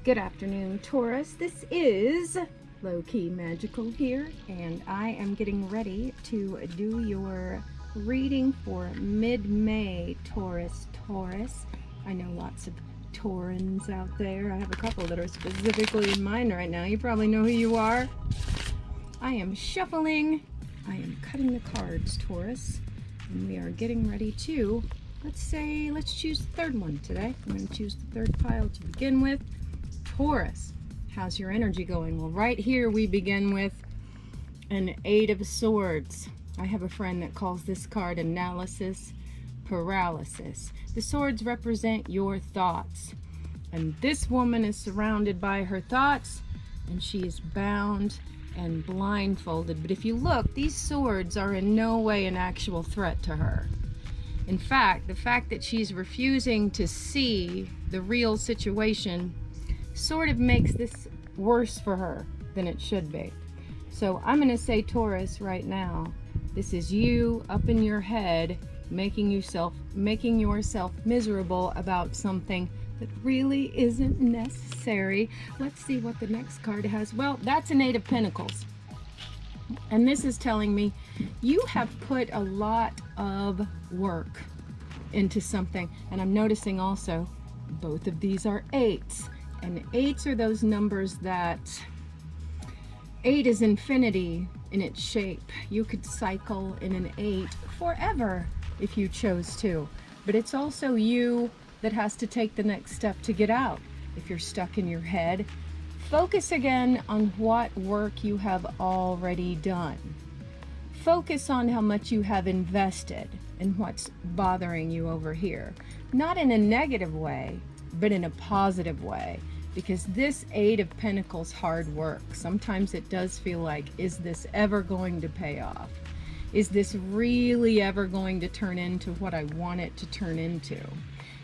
Good afternoon, Taurus. This is Low-Key Magical here, and I am getting ready to do your reading for mid-May, Taurus. I know lots of Taurans out there. I have a couple that are specifically in mind right now. You probably know who you are. I am shuffling. I am cutting the cards, Taurus, and we are getting ready to, let's choose the third one today. I'm going to choose the third pile to begin with. Taurus, how's your energy going? Well, right here we begin with an Eight of Swords. I have a friend that calls this card analysis paralysis. The swords represent your thoughts, and this woman is surrounded by her thoughts, and she is bound and blindfolded. But if you look, these swords are in no way an actual threat to her. In fact, the fact that she's refusing to see the real situation sort of makes this worse for her than it should be. So I'm going to say, Taurus, right now, this is you up in your head making yourself miserable about something that really isn't necessary. Let's see what the next card has. Well, that's an Eight of Pentacles. And this is telling me you have put a lot of work into something. And I'm noticing also both of these are eights. And eights are those numbers that, 8 is infinity in its shape. You could cycle in an 8 forever if you chose to. But it's also you that has to take the next step to get out. If you're stuck in your head, focus again on what work you have already done. Focus on how much you have invested and what's bothering you over here. Not in a negative way, but in a positive way. Because this Eight of Pentacles hard work, sometimes it does feel like, is this ever going to pay off? Is this really ever going to turn into what I want it to turn into?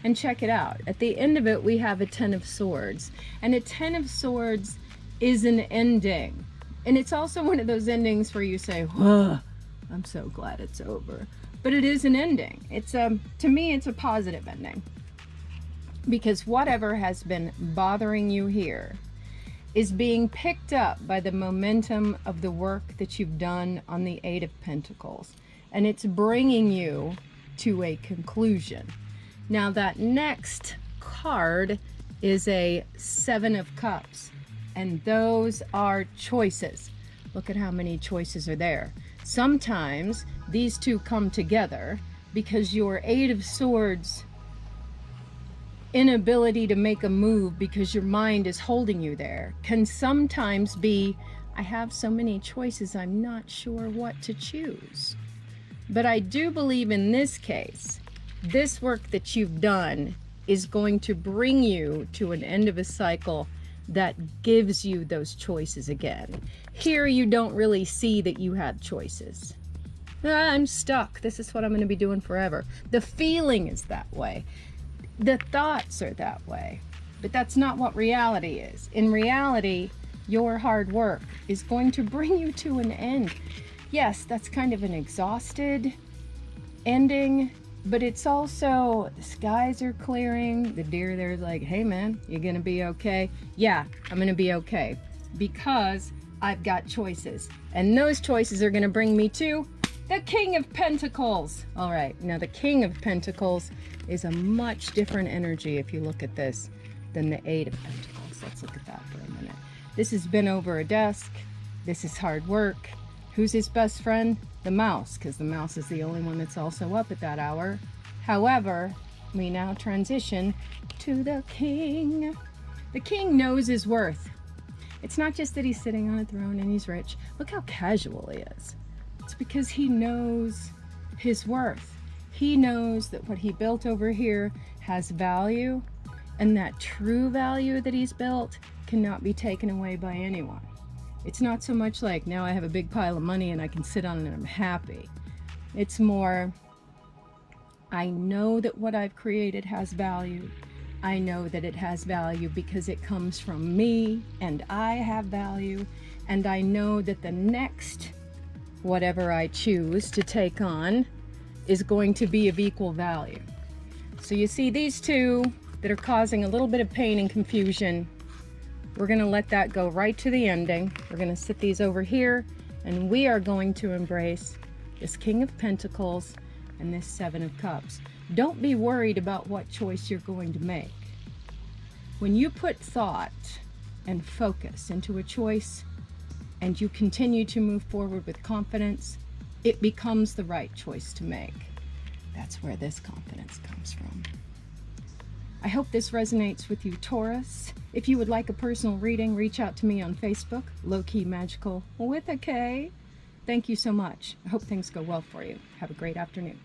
And check it out. At the end of it, we have a Ten of Swords. And a Ten of Swords is an ending. And it's also one of those endings where you say, whoa, I'm so glad it's over. But it is an ending. It's to me, it's a positive ending. Because whatever has been bothering you here is being picked up by the momentum of the work that you've done on the Eight of Pentacles. And it's bringing you to a conclusion. Now that next card is a Seven of Cups. And those are choices. Look at how many choices are there. Sometimes these two come together because your Eight of Swords inability to make a move because your mind is holding you there can sometimes be, I have so many choices, I'm not sure what to choose. But I do believe in this case, this work that you've done is going to bring you to an end of a cycle that gives you those choices again. Here you don't really see that you have choices. I'm stuck. This is what I'm going to be doing forever. The feeling is that way. The thoughts are that way, but that's not what reality is. In reality, your hard work is going to bring you to an end. Yes, that's kind of an exhausted ending, but it's also, the skies are clearing. The deer there's like, hey man, you gonna be okay? Yeah, I'm gonna be okay because I've got choices, and those choices are gonna bring me to the King of Pentacles. All right, now the King of Pentacles is a much different energy if you look at this than the Eight of Pentacles. Let's look at that for a minute. This has been over a desk. This is hard work. Who's his best friend? The mouse, because the mouse is the only one that's also up at that hour. However, we now transition to the King. The King knows his worth. It's not just that he's sitting on a throne and he's rich. Look how casual he is. It's because he knows his worth. He knows that what he built over here has value, and that true value that he's built cannot be taken away by anyone. It's not so much like, now I have a big pile of money and I can sit on it and I'm happy. It's more, I know that what I've created has value. I know that it has value because it comes from me and I have value. And I know that the next whatever I choose to take on is going to be of equal value. So you see these two that are causing a little bit of pain and confusion we're going to let that go right to the ending. We're going to sit these over here, and we are going to embrace this King of Pentacles and this Seven of Cups. Don't be worried about what choice you're going to make. When you put thought and focus into a choice and you continue to move forward with confidence, it becomes the right choice to make. That's where this confidence comes from. I hope this resonates with you, Taurus. If you would like a personal reading, reach out to me on Facebook, Low Key Magical with a K. Thank you so much. I hope things go well for you. Have a great afternoon.